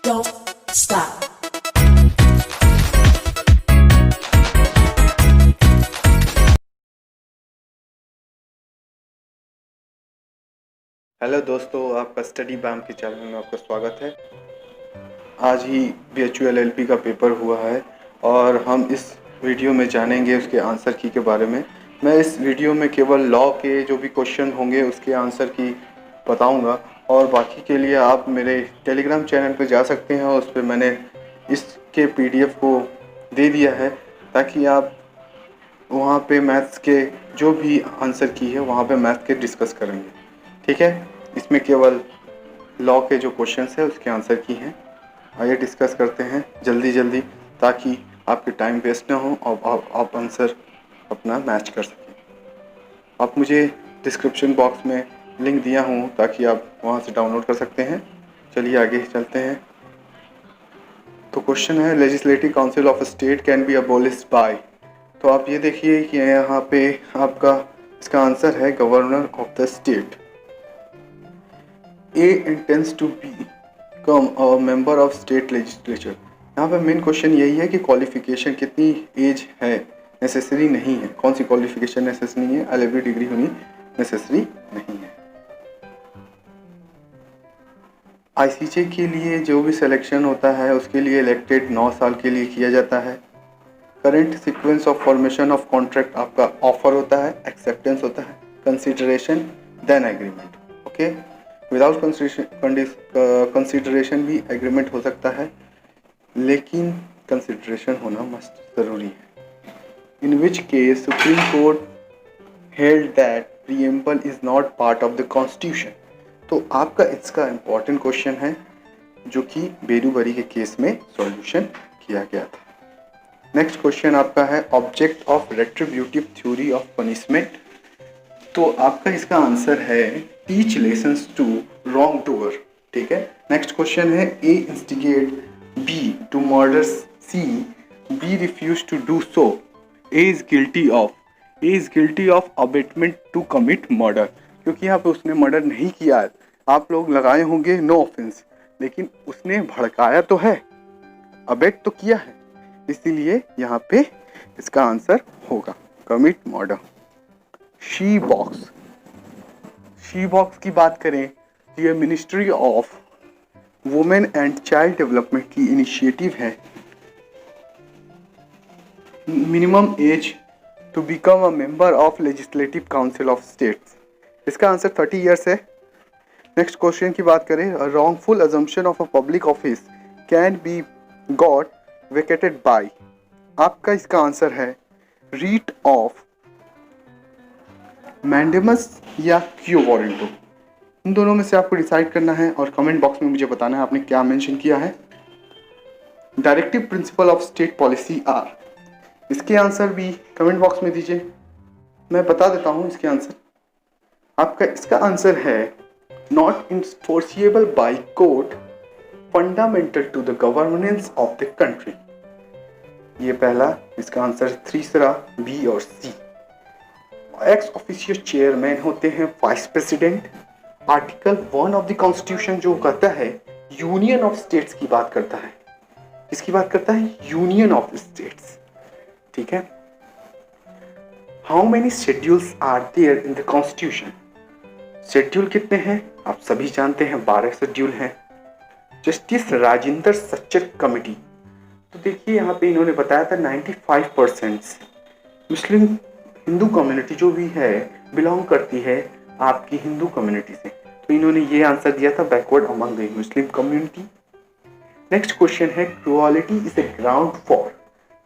don't stop. Hello दोस्तों, आपका study बैम के चैनल में आपका स्वागत है। आज ही BHU LLB का पेपर हुआ है और हम इस वीडियो में जानेंगे उसके आंसर की के बारे में। मैं इस वीडियो में केवल लॉ के जो भी क्वेश्चन होंगे उसके आंसर की बताऊंगा और बाकी के लिए आप मेरे टेलीग्राम चैनल पे जा सकते हैं और उस पर मैंने इसके PDF को दे दिया है ताकि आप वहाँ पे मैथ्स के जो भी आंसर की है वहाँ पे मैथ के डिस्कस करेंगे। ठीक है, इसमें केवल लॉ के जो क्वेश्चंस है उसके आंसर की हैं। आइए डिस्कस करते हैं जल्दी ताकि आपके टाइम वेस्ट ना हो और आप आंसर अपना मैच कर सकें। आप मुझे डिस्क्रिप्शन बॉक्स में लिंक दिया हूँ ताकि आप वहाँ से डाउनलोड कर सकते हैं। चलिए आगे चलते हैं। तो क्वेश्चन है, legislative council of state can be abolished by. तो आप ये देखिए कि यहाँ पे आपका इसका आंसर है governor of the state. A intends to become a member of state legislature। यहाँ पे मेन क्वेश्चन यही है कि क्वालिफिकेशन कितनी एज है नेसेसरी नहीं है। कौन सी क्वालिफिकेशन नेसेसरी नहीं है? LLB डिग्री होनी नेसेसरी नहीं है। ICJ के लिए जो भी सिलेक्शन होता है उसके लिए इलेक्टेड 9 साल के लिए किया जाता है। Current sequence of formation of contract आपका ऑफर होता है, एक्सेप्टेंस होता है, consideration, then agreement. Okay, without consideration भी एग्रीमेंट हो सकता है, लेकिन कंसिडरेशन होना मस्ट ज़रूरी है। In which case supreme court held that preamble is not part of the constitution. तो आपका इसका इम्पॉर्टेंट क्वेश्चन है जो कि बेरूबरी के केस में सॉल्यूशन किया गया था। नेक्स्ट क्वेश्चन आपका है object of retributive theory of punishment. तो आपका इसका आंसर है teach lessons to wrong doer. ठीक है। नेक्स्ट क्वेश्चन है A instigate B to murder C, B refuse to do so, A is guilty of abetment to commit murder. क्योंकि यहाँ पे उसने मर्डर नहीं किया है, आप लोग लगाए होंगे नो ऑफेंस, लेकिन उसने भड़काया तो है, अबेट तो किया है, इसीलिए यहाँ पे इसका आंसर होगा कमिट मर्डर। शी बॉक्स की बात करें तो ये ministry of women and child development की इनिशिएटिव है। Minimum age to become a member of legislative council of states, इसका आंसर 30 ईयर्स है। नेक्स्ट क्वेश्चन की बात करें, wrongful assumption of a public office can be got vacated by. आपका इसका answer है रीट ऑफ मैंडेमस या क्यू वारंटो। इन दोनों में से आपको डिसाइड करना है और कमेंट बॉक्स में मुझे बताना है आपने क्या मेंशन किया है। Directive principle of state policy are, इसके आंसर भी कमेंट बॉक्स में दीजिए, मैं बता देता हूं इसके आंसर। आपका इसका आंसर है not enforceable by court, fundamental to the governance of the country. ये पहला, इसका आंसर तीसरा बी और सी। एक्स ऑफिशियो चेयरमैन होते हैं vice president. Article 1 of the constitution जो कहता है यूनियन ऑफ स्टेट्स की बात करता है, किसकी बात करता है? Union of states. ठीक है। How many schedules are there in the constitution? Schedule कितने हैं आप सभी जानते हैं, 12 शेड्यूल हैं। जस्टिस राजेंद्र सच्चर कमेटी, तो देखिए यहाँ पे इन्होंने बताया था 95% मुस्लिम हिंदू कम्युनिटी जो भी है बिलोंग करती है आपकी हिंदू कम्युनिटी से, तो इन्होंने ये आंसर दिया था backward among the Muslim community. Next question है cruelty is a ground for.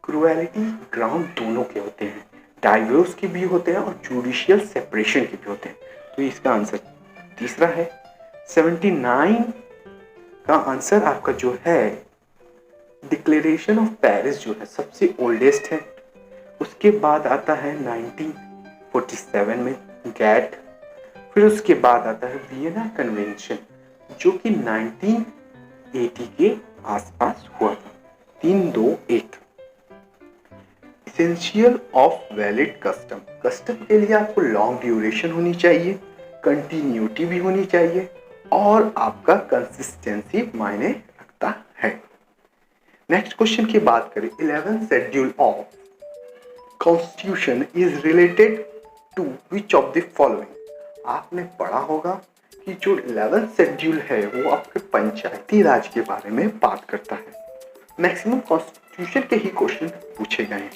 Cruelty ground दोनों के होते हैं, डाइवोर्स के भी होते हैं और जुडिशियल सेपरेशन के भी होते हैं, तो इसका आंसर तीसरा है। 79 का आंसर आपका जो है डिक्लेरेशन ऑफ पेरिस जो है सबसे ओल्डेस्ट है। उसके बाद आता है 1947 में गैट, फिर उसके बाद आता है वियना कन्वेंशन जो कि 1980 के आसपास हुआ था। 321 essential of valid custom, custom के लिए आपको लॉन्ग ड्यूरेशन होनी चाहिए, कंटिन्यूटी भी होनी चाहिए और आपका कंसिस्टेंसी मायने रखता है। नेक्स्ट क्वेश्चन की बात करें, 11th schedule of constitution is related to which of the following. आपने पढ़ा होगा कि जो 11th शेड्यूल है वो आपके पंचायती राज के बारे में बात करता है। मैक्सिमम कॉन्स्टिट्यूशन के ही क्वेश्चन पूछे गए हैं।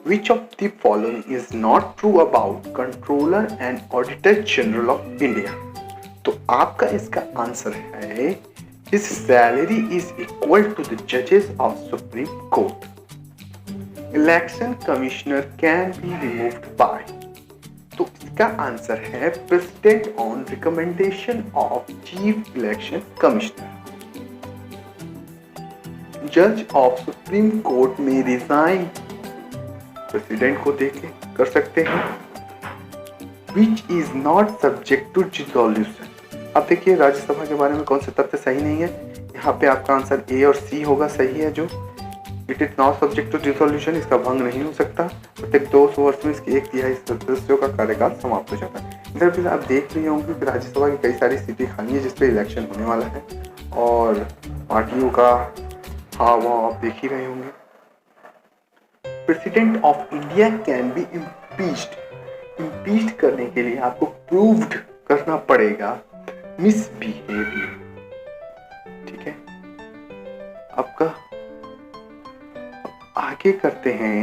Which of the following is not true about controller and auditor general of India. तो आपका इसका आंसर है his salary is equal to the जजेस of supreme court. Election commissioner can be removed by. तो इसका आंसर है president on recommendation of chief election commissioner. जज of supreme court में रिजाइन प्रेसिडेंट को देके कर सकते हैं। Which is not subject to dissolution. अब देखिए राज्यसभा के बारे में कौन से तथ्य सही नहीं है। यहाँ पे आपका आंसर ए और सी होगा, सही है जो it is not subject to dissolution, इसका भंग नहीं हो सकता। प्रत्येक 200 वर्ष में इसके 1/3 सदस्यों का कार्यकाल समाप्त हो जाता है। इधर फिर आप देख रहे होंगे कि राज्यसभा की कई सारी सीटें खाली है जिसपे इलेक्शन होने वाला है और पार्टियों का हाव आप देख ही रहे होंगे। President of India can be impeached करने के लिए आपको प्रूव्ड करना पड़ेगा मिसबिहेवियर। ठीक है, आपका आगे करते हैं।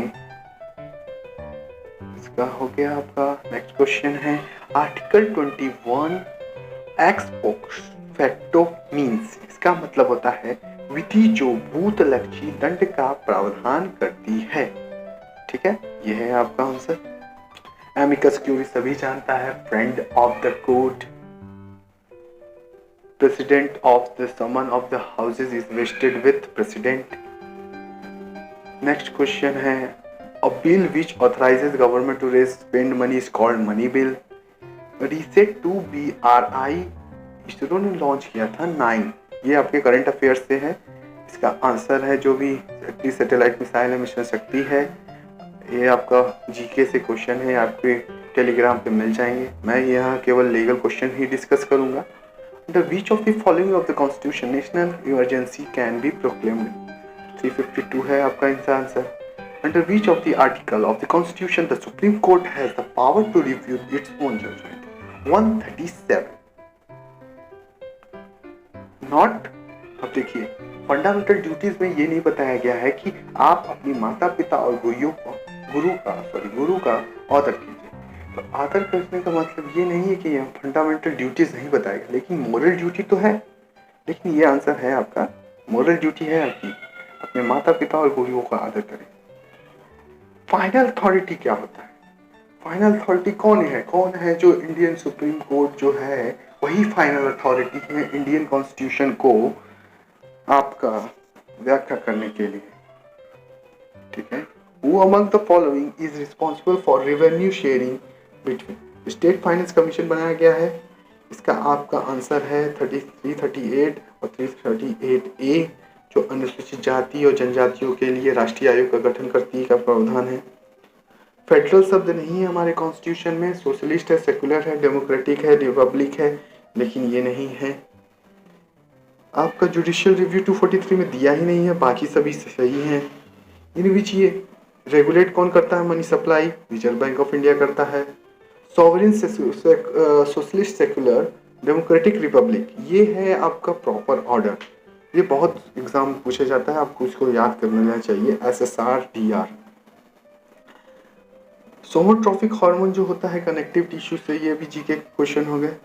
इसका हो गया आपका नेक्स्ट क्वेश्चन है article 21 x post facto means. इसका मतलब होता है विधि जो भूतलक्षी दंड का प्रावधान करती है। ठीक है, यह है आपका आंसर। एमिकस क्यूरी सभी जानता है, friend of the court. President of the summon of the houses is vested with president. Next question है a bill which authorises government to raise spend money is called money bill. RISAT 2BRI ISRO ने launch किया था 9। ये आपके current affairs से है। इसका answer है जो भी शक्ति सैटेलाइट मिसाइल है मिशन शक्ति है। ये आपका जीके से क्वेश्चन है, आपके टेलीग्राम पे मिल जाएंगे। मैं यहाँ केवल लीगल क्वेश्चन ही डिस्कस करूंगा। Under which of the following of the constitution national emergency can be proclaimed. 352 है आपका इसका answer. Under which of the article of the constitution the supreme court has the power to review its own judgment. 137 not. अब देखिए fundamental duties में ये नहीं बताया गया है कि आप अपनी माता पिता और गुरु का ऑदर कीजिए। तो आदर करने का मतलब ये नहीं है कि फंडामेंटल ड्यूटीज नहीं बताएगा, लेकिन मोरल ड्यूटी तो है। लेकिन ये आंसर है आपका, मोरल ड्यूटी है आपकी, अपने माता पिता और गुरुओं का आदर करें। फाइनल अथॉरिटी क्या होता है? फाइनल अथॉरिटी कौन है जो इंडियन सुप्रीम कोर्ट जो है वही फाइनल अथॉरिटी है इंडियन कॉन्स्टिट्यूशन को आपका व्याख्या करने के लिए। ठीक है, who among the following is responsible for revenue sharing between. State finance commission बनाया गया है। इसका आपका आंसर है 338 और 338A जो अनुसूचित जाति और जनजातियों के लिए राष्ट्रीय आयोग का गठन करती का प्रावधान है। फेडरल शब्द नहीं है हमारे कॉन्स्टिट्यूशन में, सोशलिस्ट है, सेकुलर है, डेमोक्रेटिक है, रिपब्लिक है, लेकिन ये नहीं है। आपका जुडिशियल रिव्यू 243 में दिया ही नहीं है, बाकी सभी सही हैं। इन विच ये रेगुलेट कौन करता है money supply? Reserve bank of India करता है। Sovereign socialist secular democratic Republic, ये है आपका प्रॉपर ऑर्डर। ये बहुत एग्जाम पूछा जाता है, आपको इसको याद कर लेना चाहिए। SSRDR सोमोट्रॉपिक हार्मोन जो होता है कनेक्टिव टिश्यू से, ये भी जीके क्वेश्चन हो गए।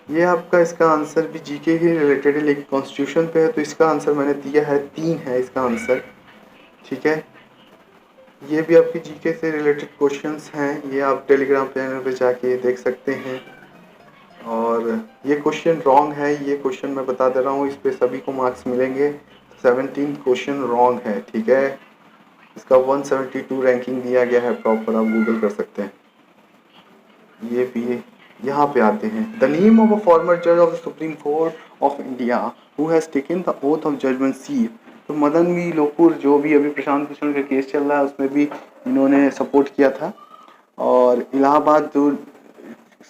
ये आपका इसका आंसर भी जीके ही रिलेटेड है, लेकिन कॉन्स्टिट्यूशन पे है, तो इसका आंसर मैंने दिया है 3 है इसका आंसर। ठीक है, ये भी आपकी जीके से रिलेटेड क्वेश्चंस हैं, ये आप टेलीग्राम चैनल पे जाके देख सकते हैं। और ये क्वेश्चन रॉन्ग है, ये क्वेश्चन मैं बता दे रहा हूँ, इस पे सभी को मार्क्स मिलेंगे। 17 क्वेश्चन रॉन्ग है। ठीक है, इसका 172 रैंकिंग दिया गया है प्रॉपर, आप गूगल कर सकते हैं। ये भी यहाँ पे आते हैं। The name of a former जज of the supreme court of India who has taken the oath of judgement C. तो मदन बी लोकुर जो भी अभी प्रशांत भूषण का केस चल रहा है उसमें भी इन्होंने सपोर्ट किया था। और इलाहाबाद जो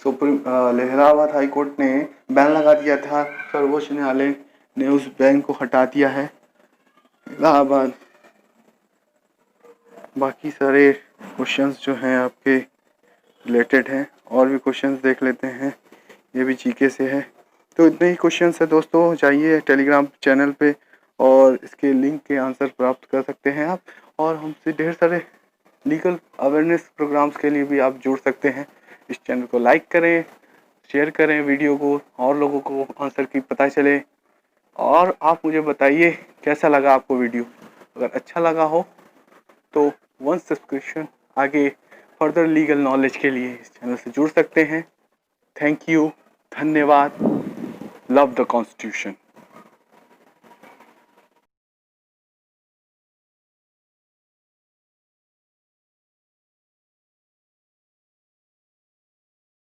इलाहाबाद हाई कोर्ट ने बैन लगा दिया था, सर्वोच्च न्यायालय ने उस बैन को हटा दिया है। इलाहाबाद। बाकी सारे क्वेश्चंस जो हैं आपके रिलेटेड हैं, और भी क्वेश्चंस देख लेते हैं, ये भी जीके से है। तो इतने ही क्वेश्चंस है दोस्तों, जाइए टेलीग्राम चैनल पे और इसके लिंक के आंसर प्राप्त कर सकते हैं आप, और हमसे ढेर सारे लीगल अवेयरनेस प्रोग्राम्स के लिए भी आप जुड़ सकते हैं। इस चैनल को लाइक करें, शेयर करें वीडियो को, और लोगों को आंसर की पता चले। और आप मुझे बताइए कैसा लगा आपको वीडियो। अगर अच्छा लगा हो तो 1 सब्सक्रिप्शन आगे फर्दर लीगल नॉलेज के लिए इस चैनल से जुड़ सकते हैं। थैंक यू, धन्यवाद। Love the constitution.